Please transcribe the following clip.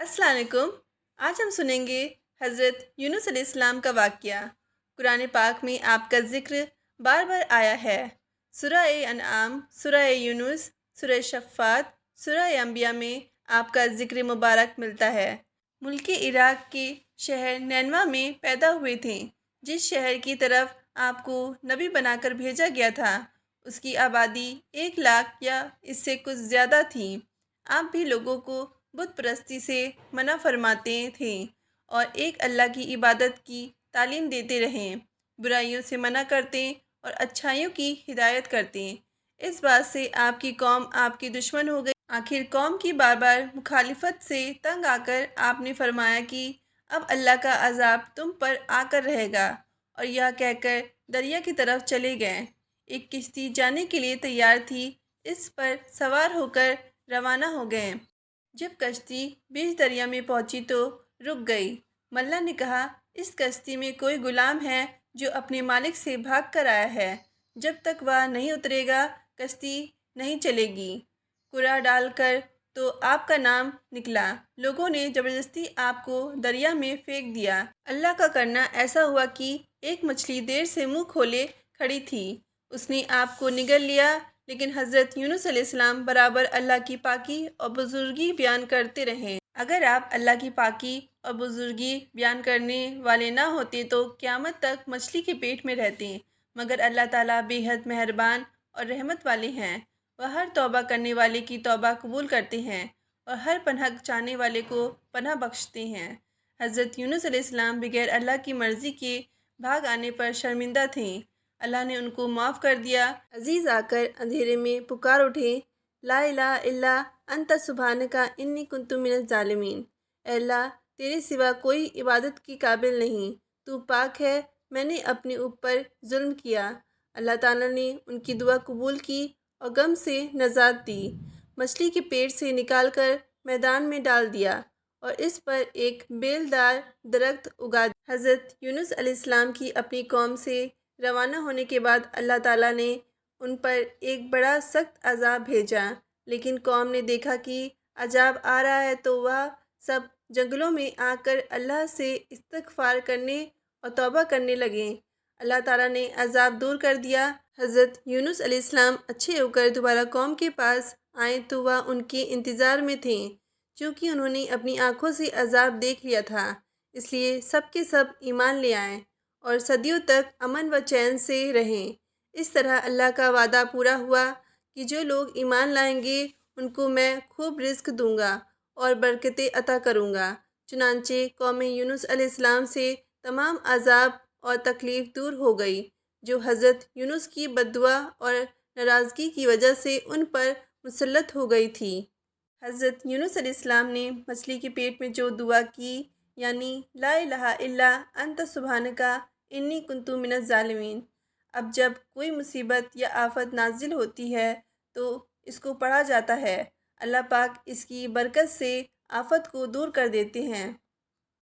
अस्सलाम वालेकुम। आज हम सुनेंगे हज़रत यूनुस अलैहिस्सलाम का वाक़या। कुरान पाक में आपका ज़िक्र बार बार आया है। सूरह अनआम, सूरह यूनुस, सूरह शफ़ात, सूरह अंबिया में आपका ज़िक्र मुबारक मिलता है। मुल्क इराक़ के शहर नैनवा में पैदा हुए थे। जिस शहर की तरफ आपको नबी बनाकर भेजा गया था, उसकी आबादी 1 लाख या इससे कुछ ज़्यादा थी। आप भी लोगों को बुत परस्ती से मना फरमाते थे और एक अल्लाह की इबादत की तालीम देते रहें, बुराइयों से मना करते और अच्छाइयों की हिदायत करते। इस बात से आपकी कौम आपकी दुश्मन हो गई। आखिर कौम की बार बार मुखालिफत से तंग आकर आपने फरमाया कि अब अल्लाह का अजाब तुम पर आकर रहेगा, और यह कहकर दरिया की तरफ चले गए। एक किश्ती जाने के लिए तैयार थी, इस पर सवार होकर रवाना हो गए। जब कश्ती बीच दरिया में पहुंची तो रुक गई। मल्ला ने कहा, इस कश्ती में कोई गुलाम है जो अपने मालिक से भाग कर आया है। जब तक वह नहीं उतरेगा कश्ती नहीं चलेगी। कुरा डालकर तो आपका नाम निकला। लोगों ने ज़बरदस्ती आपको दरिया में फेंक दिया। अल्लाह का करना ऐसा हुआ कि एक मछली देर से मुंह खोले खड़ी थी। उसने आपको निगल लिया, लेकिन हज़रत यूनुस अलैहिस्सलाम बराबर अल्लाह की पाकी और बुजुर्गी बयान करते रहे। अगर आप अल्लाह की पाकी और बुजुर्गी बयान करने वाले ना होते तो क़यामत तक मछली के पेट में रहते। मगर अल्लाह ताला बेहद मेहरबान और रहमत वाले हैं। वह हर तौबा करने वाले की तौबा कबूल करते हैं और हर पनाह चाहने वाले को पनाह बख्शते हैं। हज़रत यूनुस अलैहिस्सलाम बगैर अल्लाह की मर्ज़ी के भाग आने पर शर्मिंदा थे। अल्लाह ने उनको माफ़ कर दिया। अजीज़ आकर अंधेरे में पुकार उठे, ला इलाहा इल्ला अंत सुब्हानका इन्नी कुन्तु मिनज़ ज़ालिमीन। अल्लाह, तेरे सिवा कोई इबादत की काबिल नहीं, तू पाक है, मैंने अपने ऊपर जुल्म किया। अल्लाह ताला ने उनकी दुआ कबूल की और गम से नजात दी। मछली के पेट से निकालकर मैदान में डाल दिया और इस पर एक बेलदार दरख्त उगा दिया। हज़रत यूनुस अलैहिस्सलाम की अपनी कौम से रवाना होने के बाद अल्लाह ताला ने उन पर एक बड़ा सख्त अजाब भेजा, लेकिन कौम ने देखा कि अजाब आ रहा है तो वह सब जंगलों में आकर अल्लाह से इस्तिग़फ़ार करने और तौबा करने लगे। अल्लाह ताला ने अजाब दूर कर दिया। हज़रत यूनुस अलैहिस्सलाम अच्छे होकर दोबारा कौम के पास आए तो वह उनके इंतज़ार में थे। क्योंकि उन्होंने अपनी आँखों से अजाब देख लिया था, इसलिए सब के सब ईमान ले आए और सदियों तक अमन व चैन से रहें। इस तरह अल्लाह का वादा पूरा हुआ कि जो लोग ईमान लाएंगे उनको मैं खूब रिज़्क़ दूंगा और बरकतें अता करूंगा। चुनांचे कौम यूनुस अलैहिस्सलाम से तमाम अजाब और तकलीफ़ दूर हो गई, जो हज़रत यूनुस की बद्दुआ और नाराज़गी की वजह से उन पर मुसल्लत हो गई थी। हज़रत यूनुस अलैहिस्सलाम ने मछली के पेट में जो दुआ की, यानी ला इलाहा इल्ला अंत सुब्हानका इन्नी कुन्तु मिनज़ ज़ालिमीन। अब जब कोई मुसीबत या आफत नाजिल होती है तो इसको पढ़ा जाता है। अल्लाह पाक इसकी बरकत से आफत को दूर कर देते हैं।